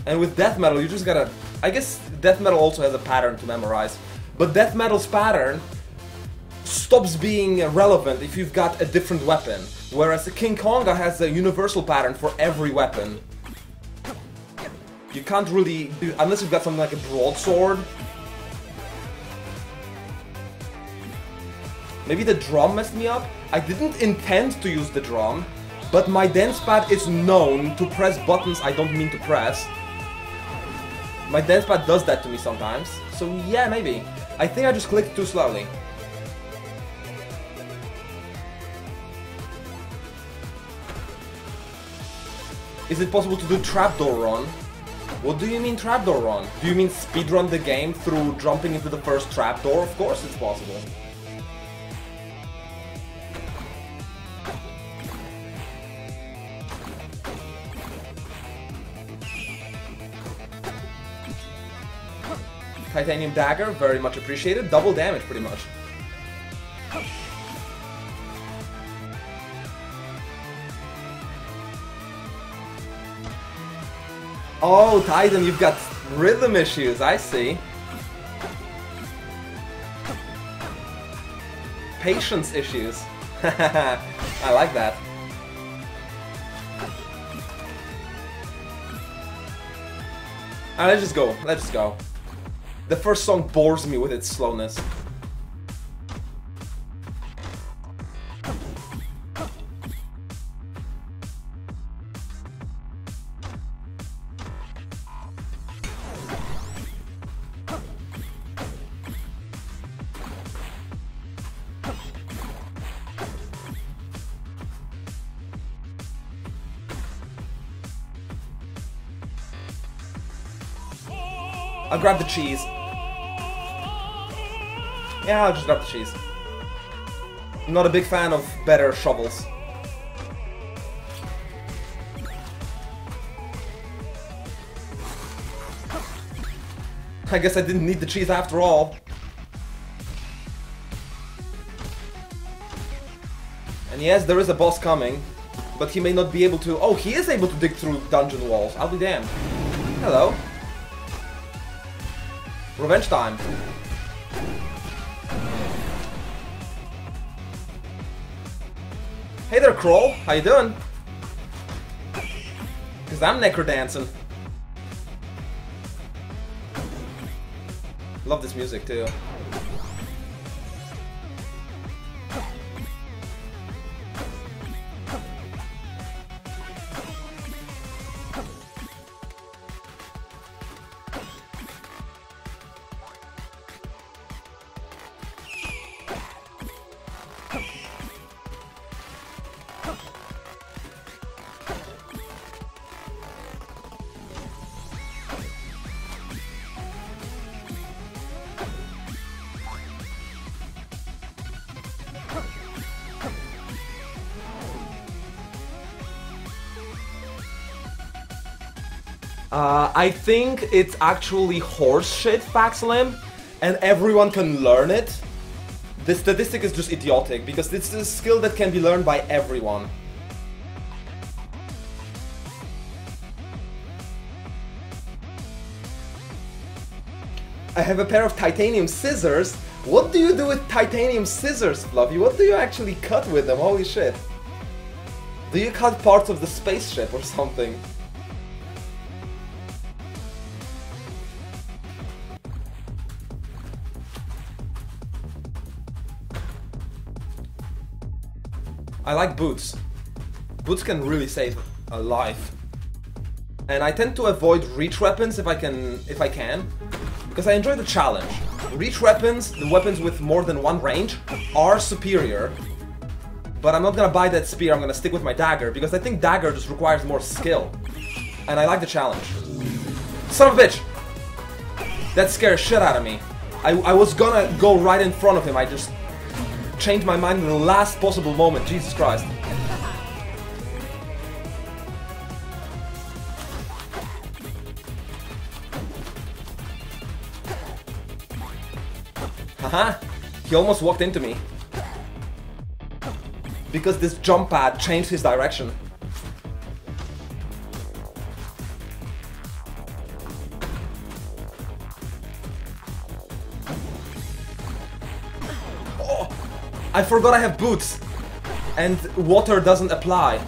And with death metal, you just gotta... I guess death metal also has a pattern to memorize. But death metal's pattern stops being relevant if you've got a different weapon. Whereas King Konga has a universal pattern for every weapon. You can't really do... unless you've got something like a broadsword. Maybe the drum messed me up? I didn't intend to use the drum, but my dancepad is known to press buttons I don't mean to press. My dancepad does that to me sometimes, so yeah, maybe. I think I just clicked too slowly. Is it possible to do trapdoor run? What do you mean trapdoor run? Do you mean speedrun the game through jumping into the first trapdoor? Of course it's possible. Titanium dagger, very much appreciated. Double damage, pretty much. Oh, Titan, you've got rhythm issues, I see. Patience issues. I like that. Alright, let's just go. Let's just go. The first song bores me with its slowness. I'll grab the cheese. Yeah, I'll just grab the cheese. I'm not a big fan of better shovels. I guess I didn't need the cheese after all. And yes, there is a boss coming, but he may not be able to... Oh, he is able to dig through dungeon walls. I'll be damned. Hello. Revenge time. Hey there, Kroll. How you doing? Cause I'm necrodancing. Love this music too. I think it's actually horse shit, Faxlim, and everyone can learn it. The statistic is just idiotic, because it's a skill that can be learned by everyone. I have a pair of titanium scissors. What do you do with titanium scissors, Fluffy? What do you actually cut with them? Holy shit. Do you cut parts of the spaceship or something? I like boots. Boots can really save a life. And I tend to avoid reach weapons if I can, because I enjoy the challenge. Reach weapons, the weapons with more than one range, are superior. But I'm not gonna buy that spear, I'm gonna stick with my dagger, because I think dagger just requires more skill. And I like the challenge. Son of a bitch! That scared shit out of me. I was gonna go right in front of him, I just changed my mind in the last possible moment, Jesus Christ. Haha, he almost walked into me. Because this jump pad changed his direction. I forgot I have boots! And water doesn't apply.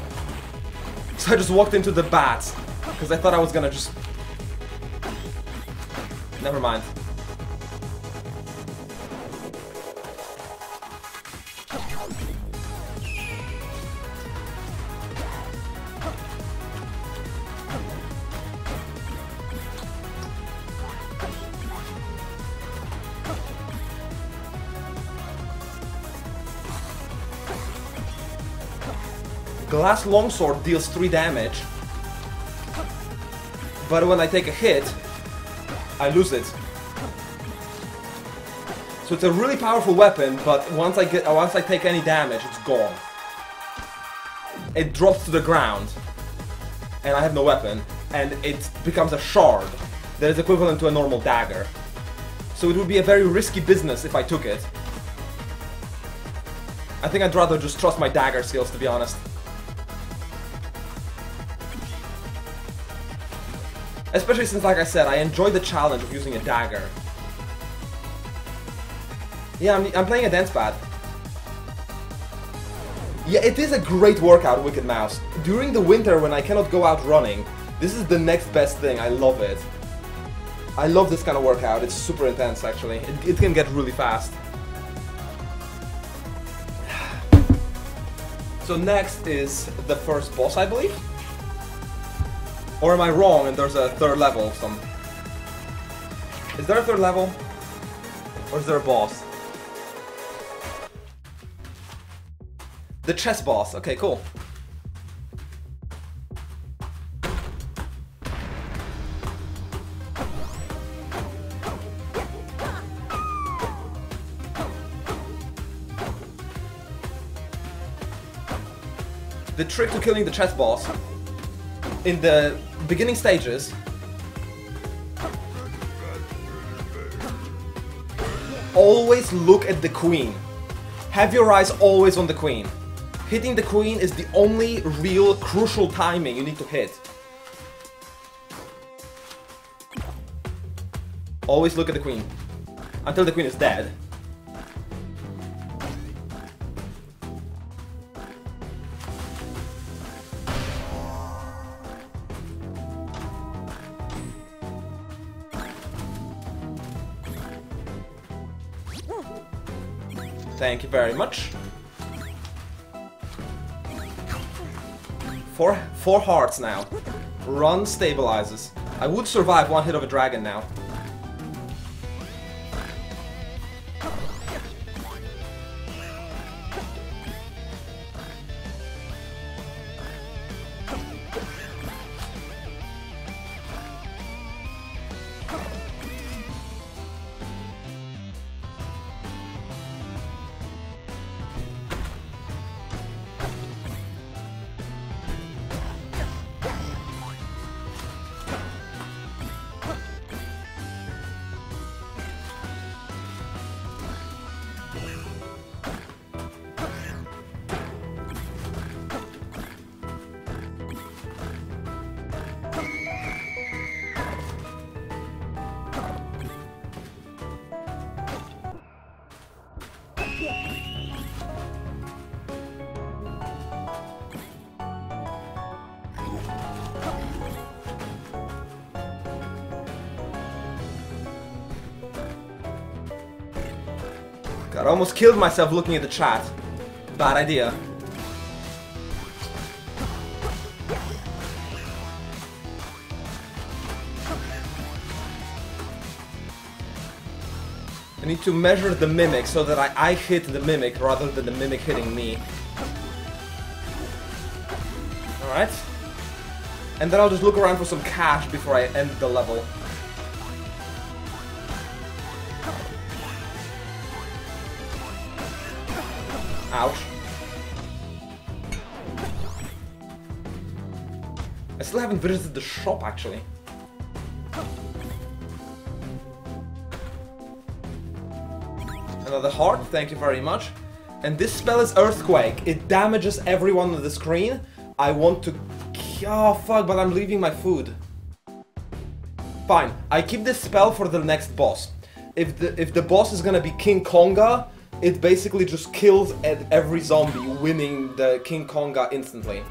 So I just walked into the bats. Because I thought I was gonna just... Never mind. Glass longsword deals 3 damage, but when I take a hit, I lose it. So it's a really powerful weapon, but once I take any damage, it's gone. It drops to the ground, and I have no weapon, and it becomes a shard that is equivalent to a normal dagger. So it would be a very risky business if I took it. I think I'd rather just trust my dagger skills, to be honest. Especially since, like I said, I enjoy the challenge of using a dagger. Yeah, I'm playing a dancepad. Yeah, it is a great workout, Wicked Mouse. During the winter when I cannot go out running, this is the next best thing. I love it. I love this kind of workout. It's super intense, actually. It can get really fast. So next is the first boss, I believe? Or am I wrong and there's a third level of some... Is there a third level? Or is there a boss? The chess boss, okay, cool. The trick to killing the chess boss in the beginning stages always look at the queen. Have your eyes always on the queen. Hitting the queen is the only real crucial timing you need to hit. Always look at the queen until the queen is dead. Thank you very much. Four hearts now. Run stabilizes. I would survive one hit of a dragon now. God, I almost killed myself looking at the chat. Bad idea. I need to measure the mimic so that I hit the mimic rather than the mimic hitting me. Alright. And then I'll just look around for some cash before I end the level. Ouch. I still haven't visited the shop, actually. Another heart, thank you very much. And this spell is Earthquake. It damages everyone on the screen. I want to... Oh, fuck, but I'm leaving my food. Fine, I keep this spell for the next boss. If the boss is gonna be King Konga, it basically just kills at every zombie, winning the King Konga instantly.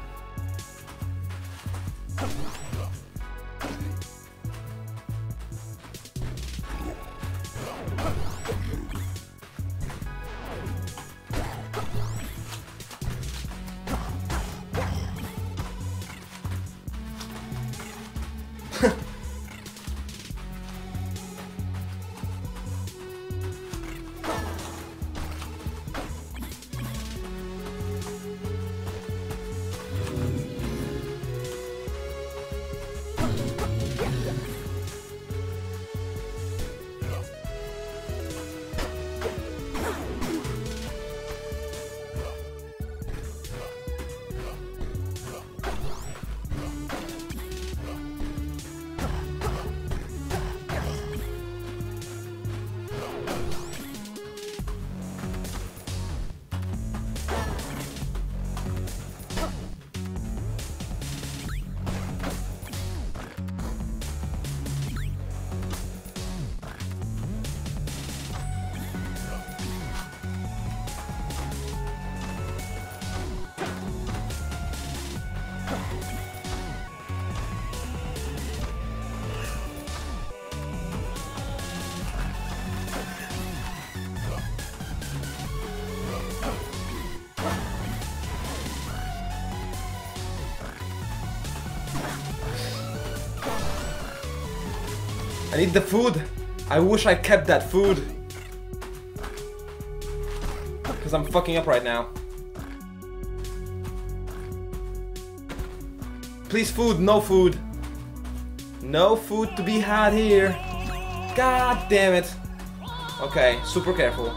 I need the food. I wish I kept that food. Because I'm fucking up right now. Please food, no food. No food to be had here. God damn it. Okay, super careful.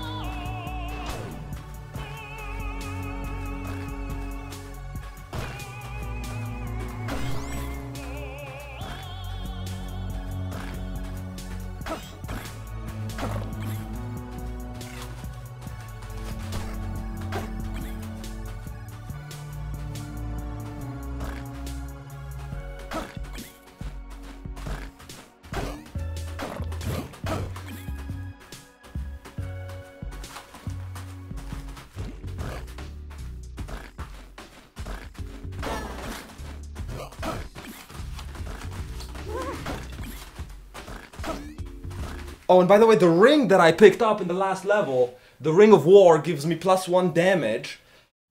Oh, and by the way, the ring that I picked up in the last level, the Ring of War, gives me +1 damage,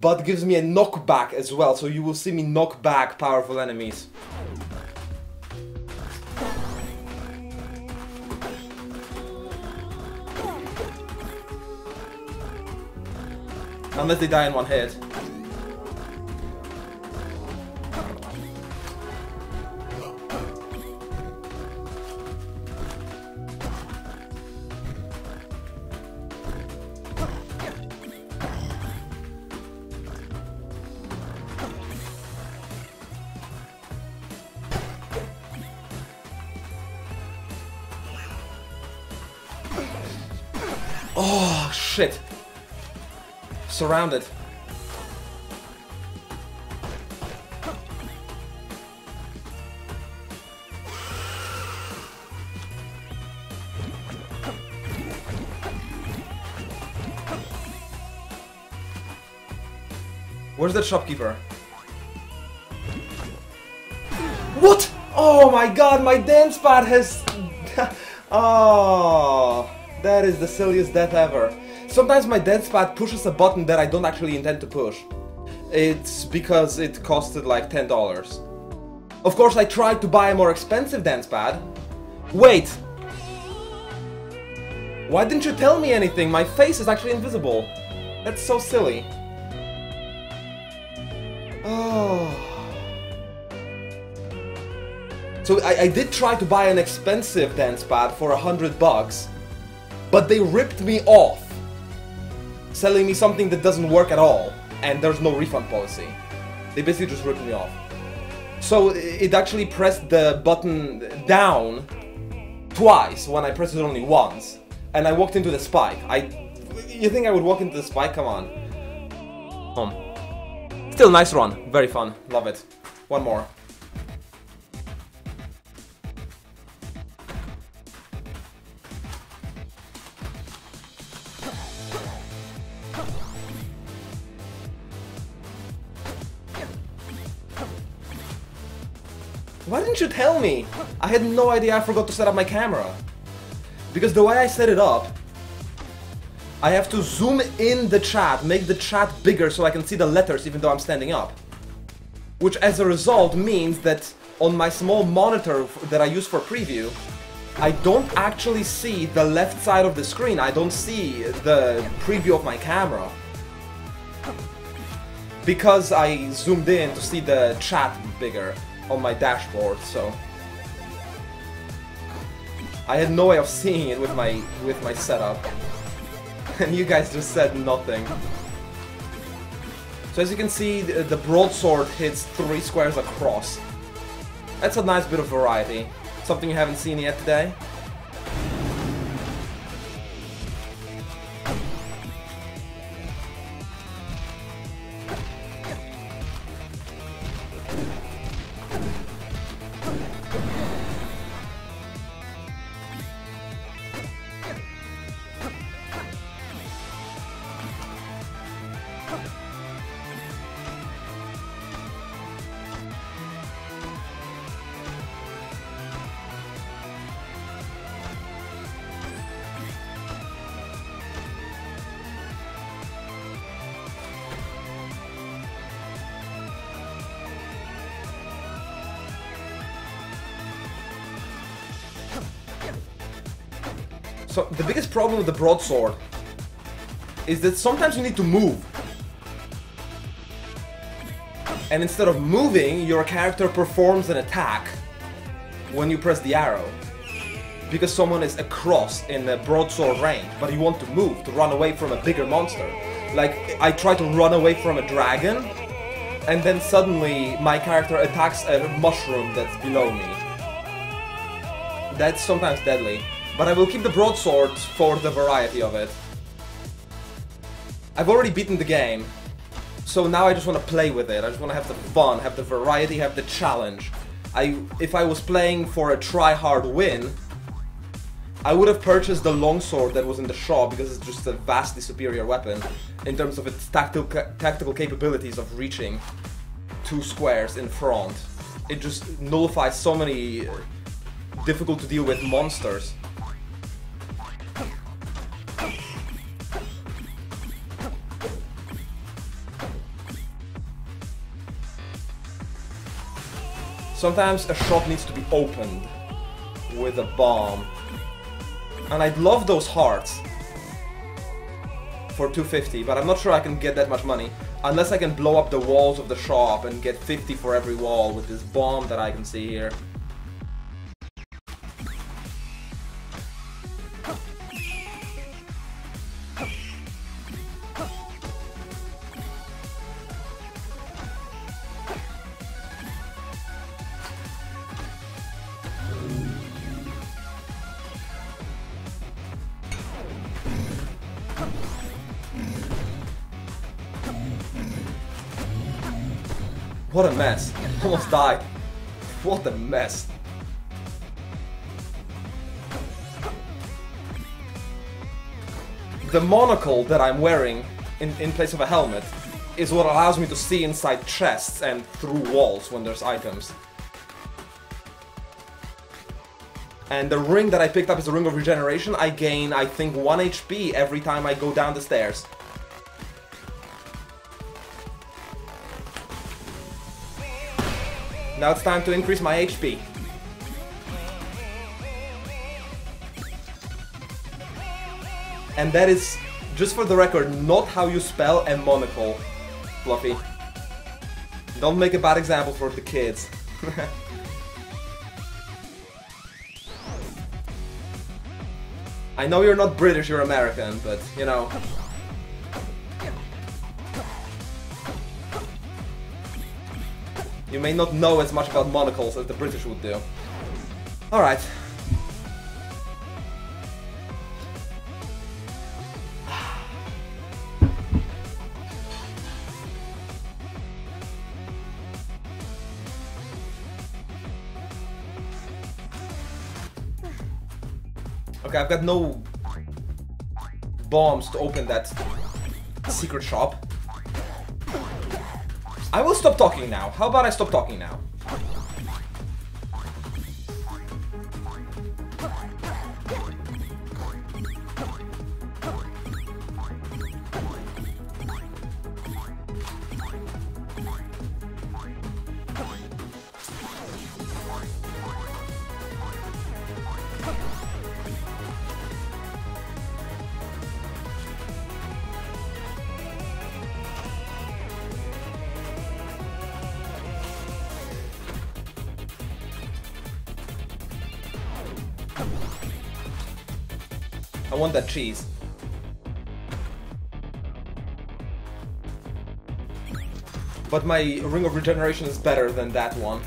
but gives me a knockback as well, so you will see me knock back powerful enemies. Unless they die in one hit. Oh, shit. Surrounded. Where's that shopkeeper? What? Oh my god, my dance pad has... Oh, that is the silliest death ever. Sometimes my dance pad pushes a button that I don't actually intend to push. It's because it costed like $10. Of course, I tried to buy a more expensive dance pad. Wait! Why didn't you tell me anything? My face is actually invisible. That's so silly. Oh. So I did try to buy an expensive dance pad for $100, but they ripped me off, selling me something that doesn't work at all, and there's no refund policy. They basically just ripped me off. So it actually pressed the button down twice when I pressed it only once, and I walked into the spike. You think I would walk into the spike? Come on. Still nice run, very fun, love it. One more. Why didn't you tell me? I had no idea I forgot to set up my camera. Because the way I set it up, I have to zoom in the chat, make the chat bigger so I can see the letters even though I'm standing up. Which as a result means that on my small monitor that I use for preview, I don't actually see the left side of the screen. I don't see the preview of my camera. Because I zoomed in to see the chat bigger on my dashboard, so I had no way of seeing it with my setup. And you guys just said nothing. So as you can see, the broadsword hits 3 squares across. That's a nice bit of variety. Something you haven't seen yet today. So the biggest problem with the broadsword is that sometimes you need to move. And instead of moving, your character performs an attack when you press the arrow. Because someone is across in the broadsword range, but you want to move, to run away from a bigger monster. Like, I try to run away from a dragon, and then suddenly my character attacks a mushroom that's below me. That's sometimes deadly. But I will keep the broadsword for the variety of it. I've already beaten the game, so now I just want to play with it. I just want to have the fun, have the variety, have the challenge. If I was playing for a try-hard win, I would have purchased the longsword that was in the shop because it's just a vastly superior weapon in terms of its tactical capabilities of reaching 2 squares in front. It just nullifies so many difficult to deal with monsters. Sometimes a shop needs to be opened with a bomb. And I'd love those hearts for 250, but I'm not sure I can get that much money unless I can blow up the walls of the shop and get 50 for every wall with this bomb that I can see here. What a mess. Almost died. What a mess. The monocle that I'm wearing in place of a helmet is what allows me to see inside chests and through walls when there's items. And the ring that I picked up is the Ring of Regeneration. I gain, I think, 1 HP every time I go down the stairs. Now it's time to increase my HP. And that is, just for the record, not how you spell a monocle, Fluffy. Don't make a bad example for the kids. I know you're not British, you're American, but, you know. You may not know as much about monocles as the British would do. Alright. Okay, I've got no bombs to open that secret shop. I will stop talking now. How about I stop talking now? I want that cheese. But my Ring of Regeneration is better than that one.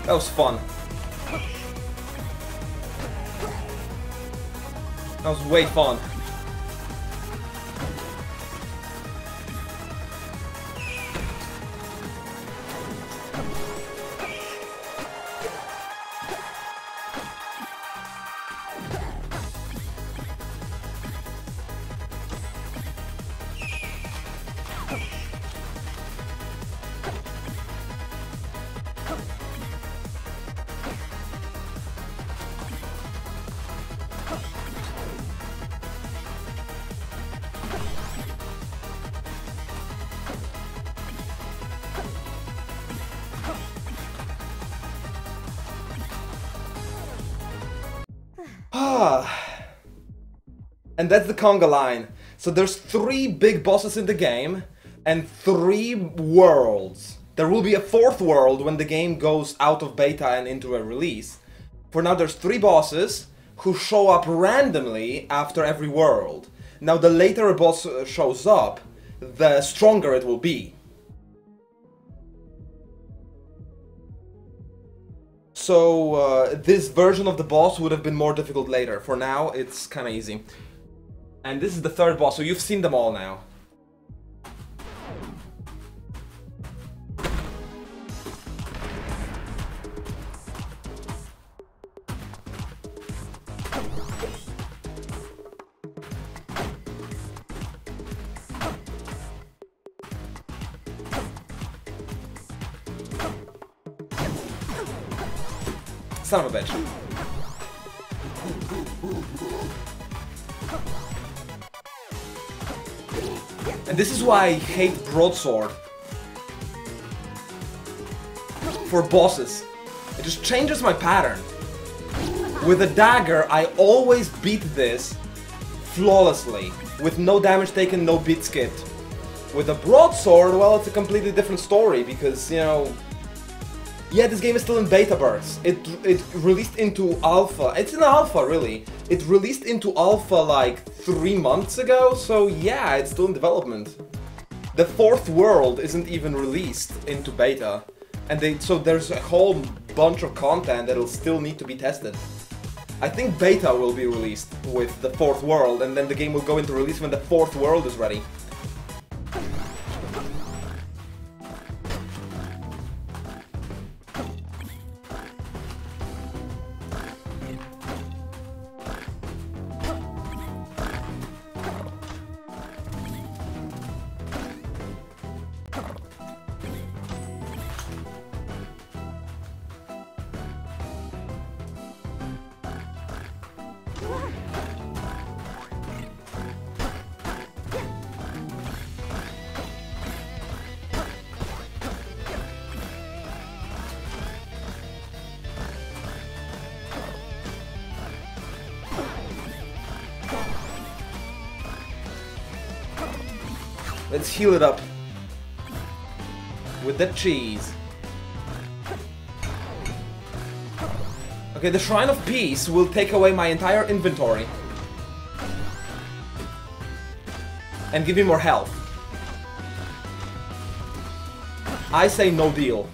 That was fun. That was way fun. And that's the conga line. So there's 3 big bosses in the game and 3 worlds. There will be a 4th world when the game goes out of beta and into a release. For now there's 3 bosses who show up randomly after every world. Now the later a boss shows up, the stronger it will be. So this version of the boss would have been more difficult later. For now it's kinda easy. And this is the 3rd boss, so you've seen them all now. Son of a bitch. And this is why I hate broadsword for bosses. It just changes my pattern. With a dagger, I always beat this flawlessly, with no damage taken, no beat skipped. With a broadsword, well, it's a completely different story, because, you know... Yeah, this game is still in beta bursts. It released into alpha. It's in alpha, really. It released into alpha like 3 months ago, so yeah, it's still in development. The 4th world isn't even released into beta, and so there's a whole bunch of content that'll still need to be tested. I think beta will be released with the 4th world, and then the game will go into release when the 4th world is ready. Let's heal it up with that cheese. Okay, the Shrine of Peace will take away my entire inventory and give me more health. I say no deal.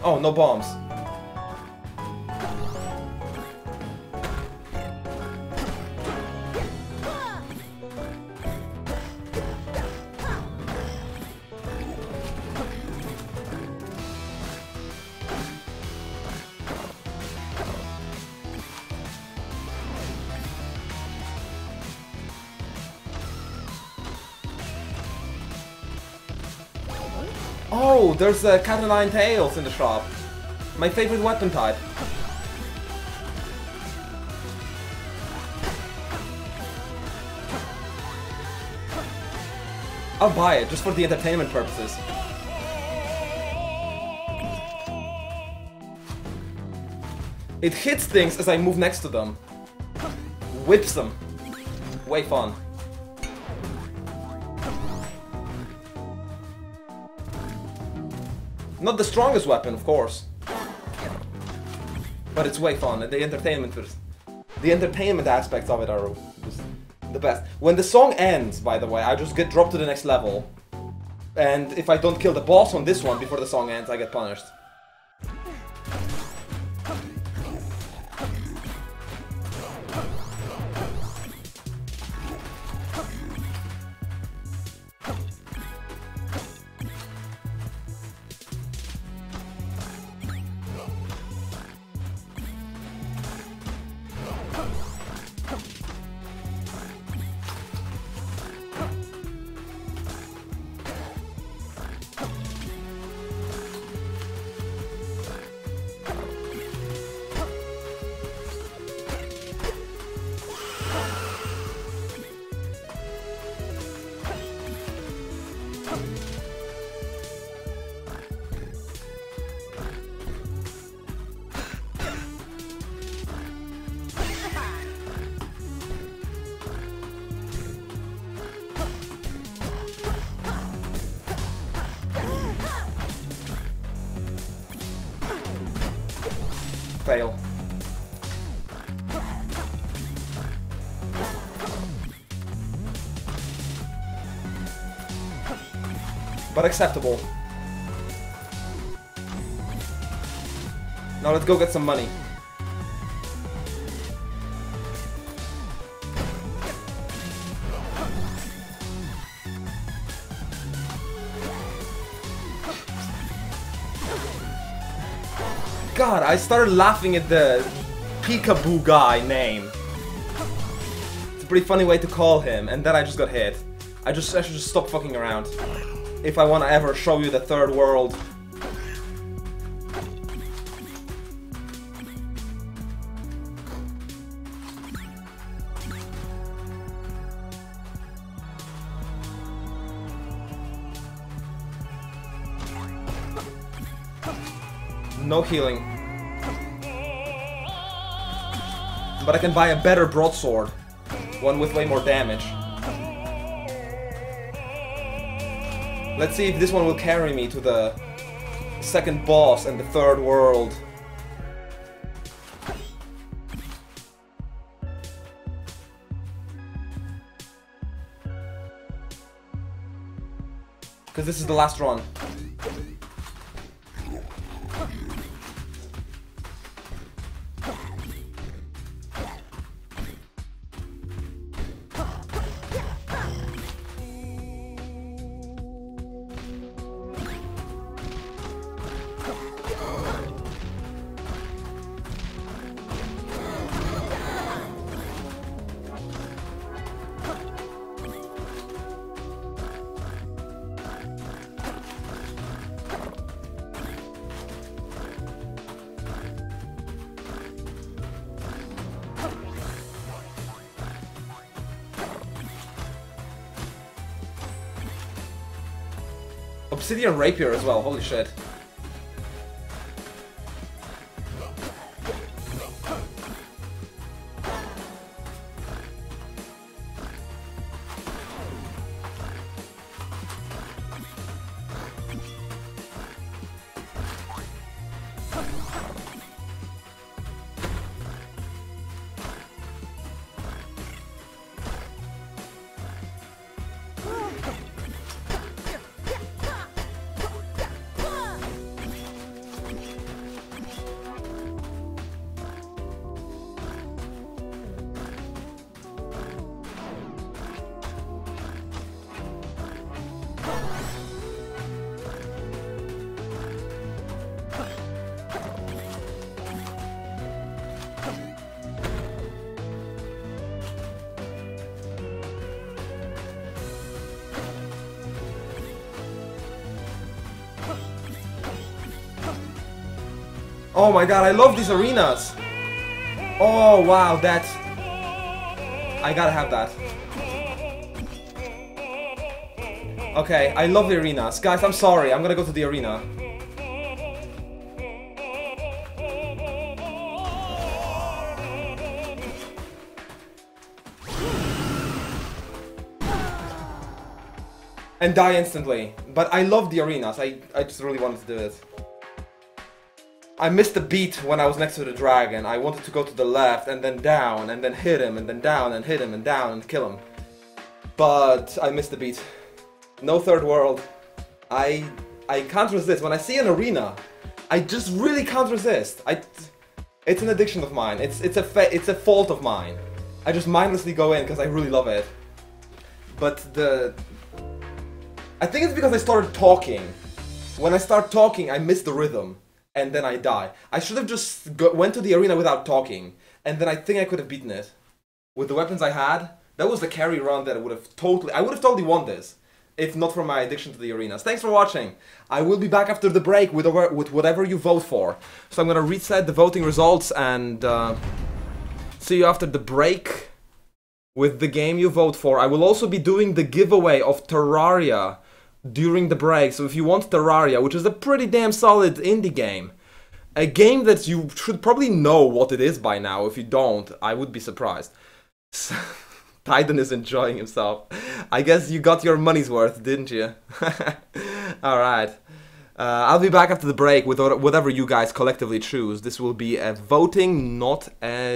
Oh, no bombs. Oh, there's a cat o' nine tails in the shop. My favorite weapon type. I'll buy it just for the entertainment purposes. It hits things as I move next to them. Whips them. Way fun. Not the strongest weapon, of course. But it's way fun, and the entertainment aspects of it are just the best. When the song ends, by the way, I just get dropped to the next level. And if I don't kill the boss on this one before the song ends, I get punished. Fail. But acceptable. Now let's go get some money. God, I started laughing at the Peekaboo guy name. It's a pretty funny way to call him, and then I just got hit. I should just stop fucking around. If I want to ever show you the third world. No healing. But I can buy a better broadsword. One with way more damage. Let's see if this one will carry me to the second boss and the third world. Because this is the last run. Obsidian Rapier as well, holy shit. Oh my god, I love these arenas. Oh wow, that... I gotta have that. Okay, I love the arenas. Guys, I'm sorry, I'm gonna go to the arena. And die instantly. But I love the arenas, I just really wanted to do it. I missed the beat when I was next to the dragon. I wanted to go to the left and then down and then hit him and then down and hit him and down and kill him. But I missed the beat. No third world. I can't resist. When I see an arena, I just really can't resist. It's an addiction of mine. It's a fault of mine. I just mindlessly go in because I really love it. But I think it's because I started talking. When I start talking, I miss the rhythm. And then I die. I should have just went to the arena without talking. And then I think I could have beaten it. With the weapons I had, that was the carry run that I would have totally won this. If not for my addiction to the arenas. Thanks for watching. I will be back after the break with whatever you vote for. So I'm gonna reset the voting results and see you after the break with the game you vote for. I will also be doing the giveaway of Terraria during the break. So if you want Terraria, which is a pretty damn solid indie game, a game that you should probably know what it is by now. If you don't, I would be surprised. Titan is enjoying himself. I guess you got your money's worth, didn't you? Alright. I'll be back after the break with whatever you guys collectively choose. This will be a voting, not a